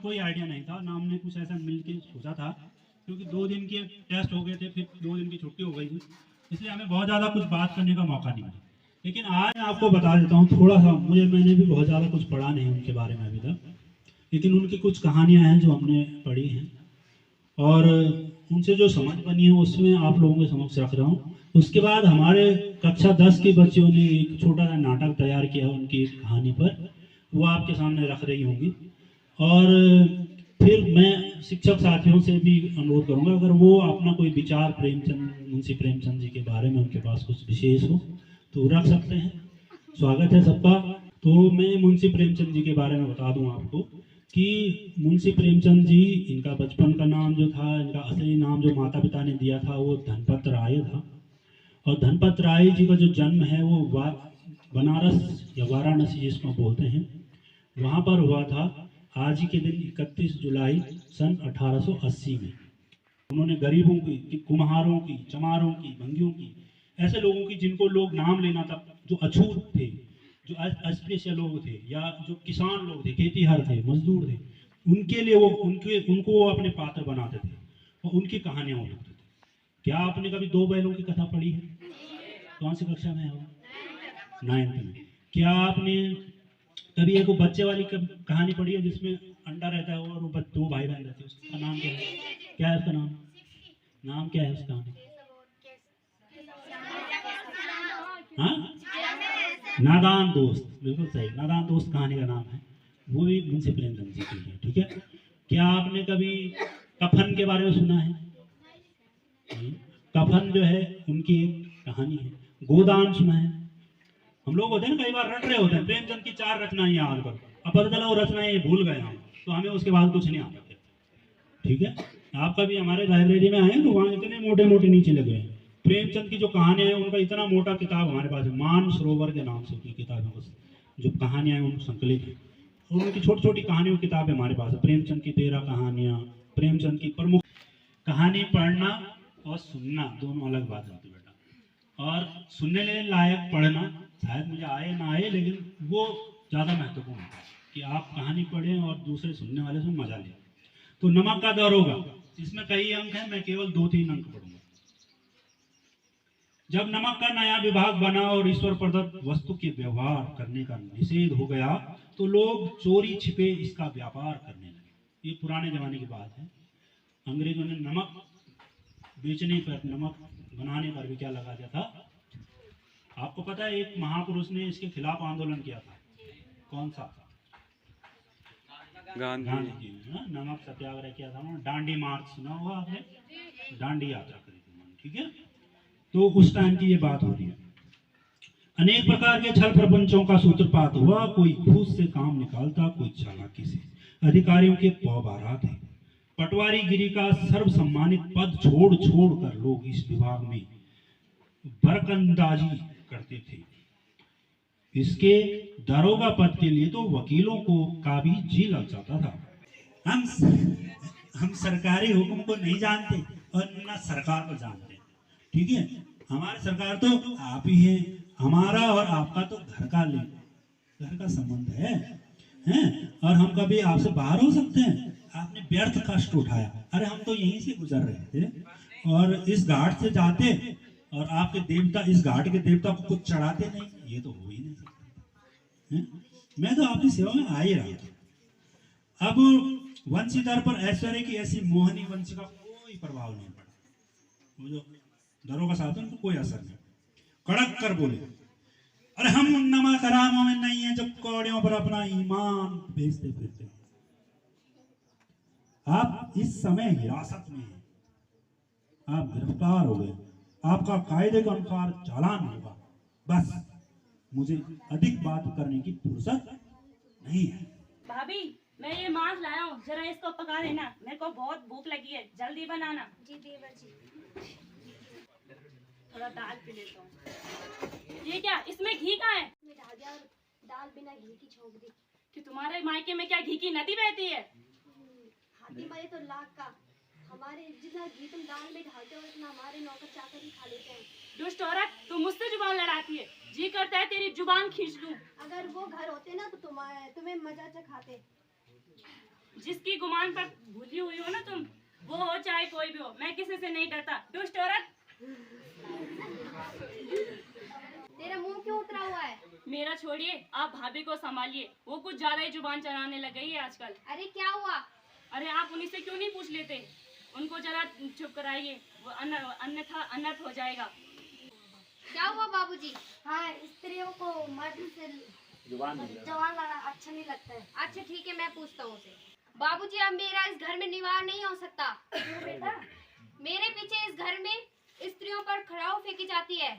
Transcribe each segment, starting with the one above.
कोई आइडिया नहीं था, ना हमने कुछ ऐसा मिल के सोचा था, क्योंकि 2 दिन के टेस्ट हो गए थे, फिर 2 दिन की छुट्टी हो गई थी, इसलिए हमें बहुत ज़्यादा कुछ बात करने का मौका नहीं मिला। लेकिन आज मैं आपको बता देता हूँ थोड़ा सा, मैंने भी बहुत ज़्यादा कुछ पढ़ा नहीं उनके बारे में अभी तक, लेकिन उनकी कुछ कहानियाँ हैं जो हमने पढ़ी हैं और उनसे जो समझ बनी है उसमें आप लोगों के समक्ष रख रहा हूँ। उसके बाद हमारे कक्षा 10 के बच्चों ने एक छोटा सा नाटक तैयार किया उनकी कहानी पर, वो आपके सामने रख रही होंगी। और फिर मैं शिक्षक साथियों से भी अनुरोध करूंगा, अगर वो अपना कोई विचार मुंशी प्रेमचंद जी के बारे में उनके पास कुछ विशेष हो तो रख सकते हैं। स्वागत है सबका। तो मैं मुंशी प्रेमचंद जी के बारे में बता दूं आपको कि मुंशी प्रेमचंद जी, इनका बचपन का नाम जो था, इनका असली नाम जो माता पिता ने दिया था वो धनपत राय था। और धनपत राय जी का जो जन्म है वो बनारस या वाराणसी जिसको बोलते हैं, वहाँ पर हुआ था आज ही के दिन 31 जुलाई सन 1880 में। उन्होंने गरीबों की, कुम्हारों की, चमारों की, भंगियों की, ऐसे लोगों की जिनको लोग नाम लेना था, जो अछूत थे, जो अस्पृश्य लोग थे, या जो किसान लोग थे, खेतीहर थे, मजदूर थे, उनके लिए उनको वो अपने पात्र बनाते थे और उनकी कहानियां वो लिखते थे। क्या आपने कभी 2 बैलों की कथा पढ़ी है? कौन सी कक्षा में है वो? 9th में। क्या आपने कभी एक बच्चे वाली कहानी पढ़ी है जिसमें अंडा रहता है और वो 2 भाई बहन रहते हैं, उसका नाम क्या है? क्या है उसका नाम? नाम क्या है उस कहानी? हाँ, नादान दोस्त, बिल्कुल सही, नादान दोस्त कहानी का नाम है। वो भी मुंशी प्रेमचंद जी की है। ठीक है। क्या आपने कभी कफन के बारे में सुना है? कफन जो है उनकी कहानी है। गोदान सुना है? हम लोग होते हैं ना, कई बार रट रहे होते हैं प्रेमचंद की 4 रचनाएं याद कर, अब पता चला वो रचनाएं भूल गए हम, तो हमें उसके बाद कुछ नहीं आता। ठीक है। आप कभी हमारे लाइब्रेरी में आए तो वहाँ इतने मोटे मोटे नीचे लगे हैं प्रेमचंद की जो कहानियां हैं, उनका इतना मोटा किताब हमारे पास है, मान सरोवर के नाम से उनकी किताब है, जो कहानियां हैं उन संकलित है, और उनकी छोटी छोटी कहानियों की किताब है हमारे पास है। प्रेमचंद की 13 कहानियां, प्रेमचंद की प्रमुख कहानी। पढ़ना और सुनना दोनों अलग बात होती है बेटा, और सुनने लेने लायक पढ़ना शायद मुझे आए ना आए, लेकिन वो ज़्यादा महत्वपूर्ण है कि आप कहानी पढ़ें और दूसरे सुनने वाले से मजा लें। तो नमक का दौर होगा, इसमें कई अंक हैं, मैं केवल 2-3 अंक पढ़ूंगा। जब नमक का नया विभाग बना और ईश्वर प्रदत्त वस्तु के व्यवहार करने का निषेध हो गया तो लोग चोरी छिपे इसका व्यापार करने लगे। ये पुराने जमाने की बात है। अंग्रेजों ने नमक बेचने पर, नमक बनाने पर भी क्या लगा दिया था? आपको पता है एक महापुरुष ने इसके खिलाफ आंदोलन किया था। कौन सा? गांधी जी ने नमक सत्याग्रह किया था। डांडी मार्च सुना होगा आपने? डांडी यात्रा करी थी। ठीक है। तो उस टाइम की ये बात हो रही है। अनेक प्रकार के छल प्रपंचों का सूत्रपात हुआ, कोई घूस से काम निकालता, कोई चालाकी से। अधिकारियों के पौबारा थे। पटवारी गिरी का सर्व सम्मानित पद छोड़ छोड़ कर लोग इस विभाग में बरकंदाजी करते थे। इसके दारोगा पद के लिए तो वकीलों को का भी जी लग जाता था। हम सरकारी हुक्म को नहीं जानते और न सरकार को जानते। ठीक है। हमारी सरकार तो आप ही है, हमारा और आपका तो घर का संबंध है, हैं? और हम कभी आपसे बाहर हो सकते हैं? आपने व्यर्थ कष्ट उठाया। अरे हम तो यहीं से गुजर रहे थे और इस घाट से जाते और आपके देवता, इस घाट के देवता को कुछ चढ़ाते नहीं, ये तो हो ही नहीं सकता है? मैं तो आपकी सेवा में आ ही रहा था। अब वंशीधर पर ऐश्वर्य की ऐसी मोहनी वंश का कोई प्रभाव नहीं पड़ा। वो जो दरोगा साहब उनको कोई असर नहीं। कड़क कर बोले, अरे हम उन नमक हरामों में नहीं है जो कौड़ियों पर अपना ईमान बेचते फिरते। आप इस समय हिरासत में हैं, आप गिरफ्तार हो गए, आपका कायदे के अनुसार चालान होगा। बस मुझे अधिक बात करने की फुर्सत नहीं है। भाभी, मैं ये मांस लाया हूँ, जरा इसको पका देना, मेरे को बहुत भूख लगी है, जल्दी बनाना। जी देवर जी। थोड़ा दाल पी लेता हूँ। ये क्या, इसमें घी कहाँ है? मैं डाल दिया और दाल बिना घी की छोड़ दी। कि तुम्हारे मायके में क्या घी की नदी बहती है? हाथी मरे तो लाख का, हमारे जितना घी तुम दाल में ढालते हो उतना हमारे नौकर चाकर ही खा लेते हैं। दुष्ट औरत, तू मुझसे जुबान लड़ाती है, जी करता है तेरी जुबान खींच लूं। अगर वो घर होते ना तो तुम्हें मजा चखाते। जिसकी गुमान पर भूली हुई हो ना तुम, वो हो चाहे कोई भी हो, मैं किसी से नहीं डरता। दुष्ट औरत, तेरा मुंह क्यों उतरा हुआ है? मेरा छोड़िए, आप भाभी को संभालिए, वो कुछ ज्यादा ही जुबान चलाने लग गई है आजकल। अरे क्या हुआ? अरे आप उन्हीं से क्यों नहीं पूछ लेते? उनको जरा चुप कराइए, वो अन्यथा अनर्थ हो जाएगा। क्या हुआ बाबूजी? हाँ, स्त्रियों को मर्द से जवान लाना अच्छा नहीं लगता है। अच्छा ठीक है, मैं पूछता हूँ उसे। बाबूजी, अब मेरा इस घर में निवार नहीं हो सकता। क्यों बेटा? मेरे पीछे इस घर में स्त्रियों पर खड़ाऊ फेंकी जाती है।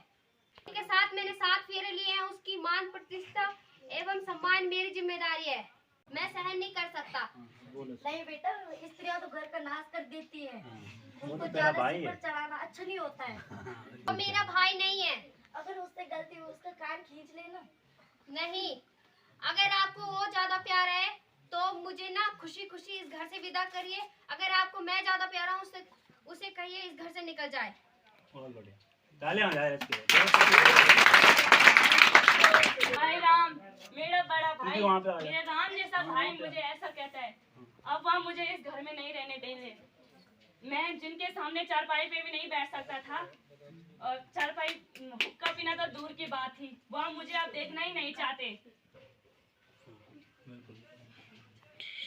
के साथ मैंने 7 फेरे लिए हैं, उसकी मान प्रतिष्ठा एवं सम्मान मेरी जिम्मेदारी है। मैं सहन नहीं कर सकता। नहीं बेटा, स्त्रियां तो घर का नाश कर देती है। उनको ज्यादा सिर पर चढ़ाना अच्छा नहीं होता है। वो मेरा भाई नहीं है। अगर उससे गलती हो उसका कान खींच लेना। नहीं, अगर आपको वो ज्यादा प्यारा है तो मुझे ना खुशी खुशी इस घर से विदा करिए। अगर आपको मैं ज्यादा प्यारा हूँ उसे कहिए इस घर से निकल जाए। बहुत बढ़िया, तालियां हो जाए इसके। भाई राम, मेरा बड़ा भाई, मेरे राम जैसा भाई मुझे ऐसा कहता है। अब वह मुझे इस घर में नहीं रहने देंगे। मैं जिनके सामने चारपाई पे भी नहीं बैठ सकता था, और चारपाई हुक्का पीना तो दूर की बात थी, वह मुझे अब देखना ही नहीं चाहते।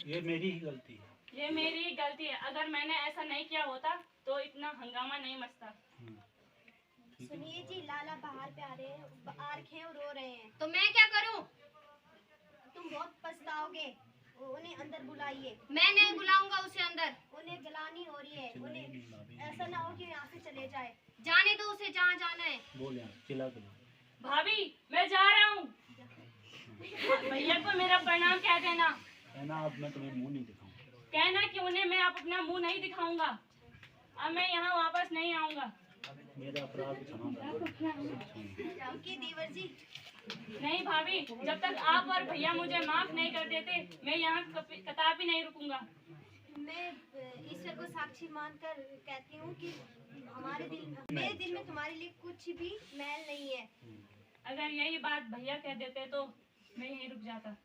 ये मेरी ही गलती है। ये मेरी ही गलती है। अगर मैंने ऐसा नहीं किया होता तो इतना हंगामा नहीं मचता। सुनिए जी, लाला बाहर पे आ रहे हैं और रो रहे हैं। तो मैं क्या करूं? तुम बहुत पछताओगे। उन्हें अंदर बुलाइए। मैं नहीं बुलाऊंगा उसे अंदर। उन्हें गिलानी हो रही है। उन्हें ऐसा ना हो कि यहाँ से चले जाए। जाने दो उसे जहाँ जाना है। बोल यार, चिल्ला दो। भाभी, मैं जा रहा हूँ। भैया को मेरा प्रणाम कह देना। कहना अब मैं तुम्हें मुंह नहीं दिखाऊंगा। कहना कि उन्हें मैं अब अपना मुंह नहीं दिखाऊंगा। अब मैं यहाँ वापस नहीं आऊंगा। मेरा अपराध क्षमा कर। देवर जी, नहीं भाभी, जब तक आप और भैया मुझे माफ नहीं कर देते, मैं यहाँ कतई नहीं रुकूंगा। मैं ईश्वर को साक्षी मानकर कहती हूँ कि मेरे दिल में तुम्हारे लिए कुछ भी मैल नहीं है। अगर यही बात भैया कह देते तो मैं यहीं रुक जाता।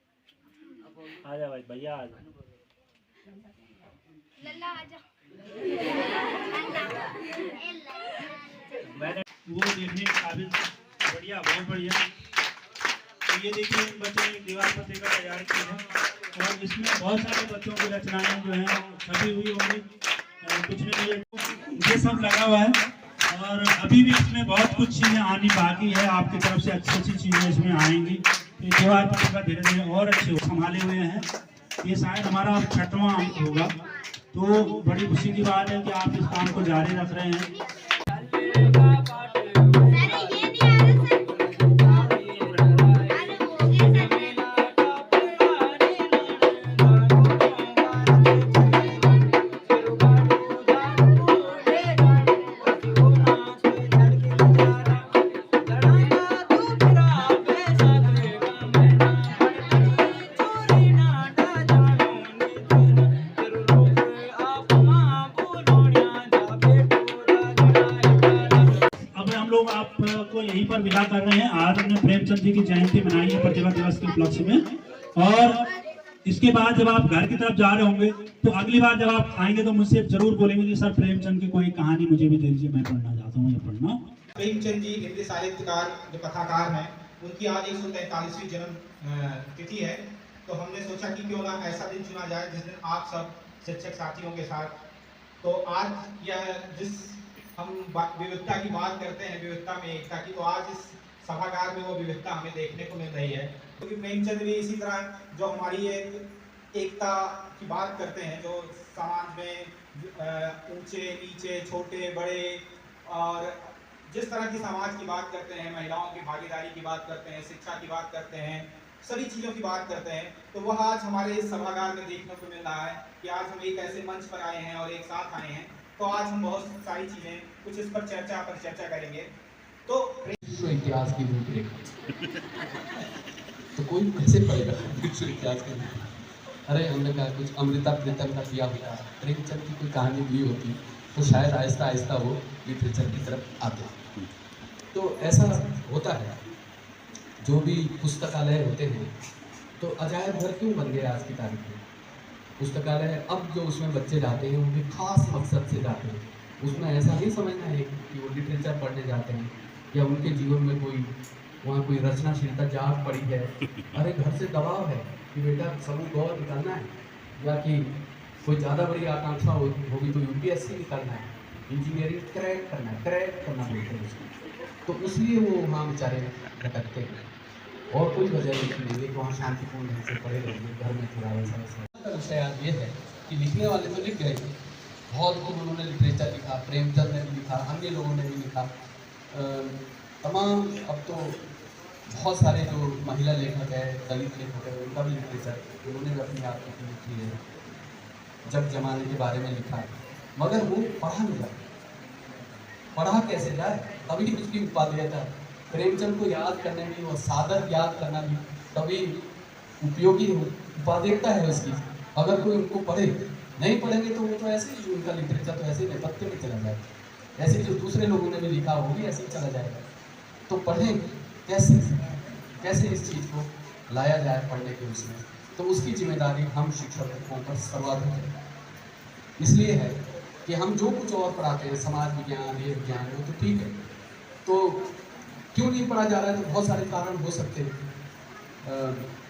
आजा भाई, भैया आजा। लल्ला आजा। मैंने वो देखने के काबिल, बढ़िया, बहुत बढ़िया। तो ये देखिए, इन बच्चों ने दीवार पर देखा तैयार की है, और इसमें बहुत सारे बच्चों की रचनाएं जो हैं छपी हुई होंगी। कुछ में ये सब लगा हुआ है, और अभी भी इसमें बहुत कुछ चीज़ें आनी बाकी है। आपकी तरफ से अच्छी अच्छी चीज़ें इसमें आएंगी। ये दीवार पर धीरे धीरे और अच्छे संभाले हुए हैं। ये शायद हमारा अब 6वां अंक होगा, तो बड़ी खुशी की बात है कि आप इस काम को जारी रख रहे हैं। आपको यहीं पर विदा कर रहे हैं। आज हमने प्रेमचंद जी की जयंती मनाई है प्रतिभा दिवस के उपलक्ष्य में, और इसके बाद जब आप घर की तरफ जा रहे होंगे तो अगली बार जब आप आएंगे तो मुझसे जरूर बोलेंगे कि सर प्रेमचंद की कोई कहानी मुझे भी दे दीजिए, मैं पढ़ना चाहता हूँ। ये पढ़ना प्रेमचंद जी हिंदी साहित्यकार जो कथाकार हैं, उनकी आज 143वीं जन्म तिथि है। तो हमने सोचा कि क्यों ना ऐसा दिन चुना जाए जिस दिन आप सब शिक्षक साथियों के साथ, तो आज यह जिस हम विविधता की बात करते हैं, विविधता में एकता की, तो आज इस सभागार में वो विविधता हमें देखने को मिल रही है। क्योंकि प्रेमचंद भी इसी तरह जो हमारी एकता की बात करते हैं, जो समाज में ऊंचे नीचे छोटे बड़े और जिस तरह की समाज की बात करते हैं, महिलाओं की भागीदारी की बात करते हैं, शिक्षा की बात करते हैं, सभी चीज़ों की बात करते हैं, तो वह आज हमारे इस सभागार में देखने को मिल रहा है कि आज हम एक ऐसे मंच पर आए हैं और एक साथ आए हैं। तो आज हम बहुत सारी चीज़ें कुछ इस पर चर्चा करेंगे। तो विश्व इतिहास की रूपरेखा तो कोई कैसे पढ़ेगा विश्व इतिहास की? अरे हमने कहा कुछ अमृता प्रीतम का किया होता, प्रेमचंद की कोई कहानी दी होती तो शायद आहिस्ता आहिस्ता वो लिटरेचर की तरफ आते। तो ऐसा होता है, जो भी पुस्तकालय होते हैं तो अजायब घर क्यों बन गए आज की तारीख में? पुस्तकालय है। अब जो उसमें बच्चे जाते हैं वो भी खास मकसद से जाते हैं। उसमें ऐसा नहीं समझना है कि वो लिटरेचर पढ़ने जाते हैं या उनके जीवन में कोई वहाँ कोई रचनाशीलता जाग पड़ी है। अरे घर से दबाव है कि बेटा समूह गौर निकालना है, या कि कोई ज़्यादा बड़ी आकांक्षा होगी तो यूपीएससी निकालना है, इंजीनियरिंग क्रैक करना बोलते हैं उसको। तो इसलिए वो वहाँ बेचारे भटकते हैं, और कोई वजह नहीं है कि वहाँ शांतिपूर्ण ढंग से पढ़े रहिए, घर में थोड़ा वैसा विषय आज ये है कि लिखने वाले तो लिख गए, बहुत खूब उन्होंने लिटरेचर लिखा, प्रेमचंद ने भी लिखा, अन्य लोगों ने भी लिखा, तमाम अब तो बहुत सारे जो महिला लेखक है, दलित लेखक है, उनका भी लिटरेचर, उन्होंने भी अपनी आप लिखी है, जब जमाने के बारे में लिखा है, मगर वो पढ़ा नहीं जाता। पढ़ा कैसे जाए? तभी उसकी उपादेयता है। प्रेमचंद को याद करने में और सादर याद करना भी तभी उपयोगी उपादेयता है उसकी। अगर कोई उनको पढ़े, नहीं पढ़ेंगे तो वो तो ऐसे ही, उनका लिटरेचर तो ऐसे ही पत्ते में चला जाएगा। ऐसे जो दूसरे लोगों ने भी लिखा वो भी ऐसे ही चला जाएगा। तो पढ़ें कैसे इस चीज़ को लाया जाए पढ़ने के उसमें, तो उसकी जिम्मेदारी हम शिक्षकों पर सर्वाधिक है। इसलिए है कि हम जो कुछ और पढ़ाते हैं, समाज विज्ञान, ये विज्ञान, वो तो ठीक है, तो क्यों नहीं पढ़ा जा रहा है? तो बहुत सारे कारण हो सकते हैं।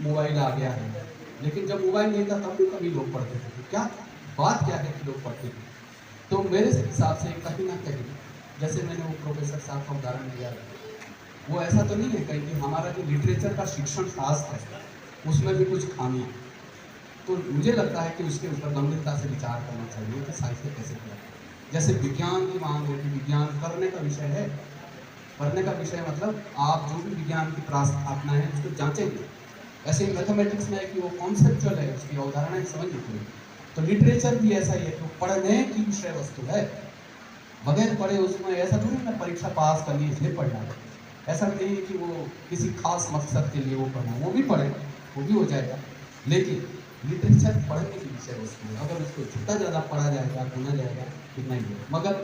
मोबाइल आ गया है, लेकिन जब मोबाइल नहीं था तब भी कभी लोग पढ़ते थे। तो क्या बात क्या है कि लोग पढ़ते थे? तो मेरे हिसाब से कहीं ना कहीं, जैसे मैंने वो प्रोफेसर साहब का उदाहरण दिया, वो ऐसा तो नहीं है कहीं कि हमारा जो लिटरेचर का शिक्षण शास्त्र है उसमें भी कुछ खामी है। तो मुझे लगता है कि उसके ऊपर गंभीरता से विचार करना चाहिए कि साहित्य कैसे किया। जैसे विज्ञान की मांग है कि विज्ञान करने का विषय है, पढ़ने का विषय मतलब आप जो भी विज्ञान की स्थापना है उसको जांचेंगे। ऐसे मैथमेटिक्स में है कि वो कॉन्सेप्चुअल है, उसकी अवधारणाएं समझ नहीं। तो लिटरेचर भी ऐसा ही है कि पढ़ने की विषय वस्तु है, बगैर पढ़े उसमें ऐसा थोड़ी ना परीक्षा पास करनी है इसलिए पढ़ना है। ऐसा नहीं है कि वो किसी खास मकसद के लिए वो पढ़ना, वो भी पढ़े, वो भी हो जाएगा, लेकिन लिटरेचर पढ़ने की विषय वस्तु है। अगर उसको जितना ज़्यादा पढ़ा जाएगा, सुना जाएगा, कितना ही है। मगर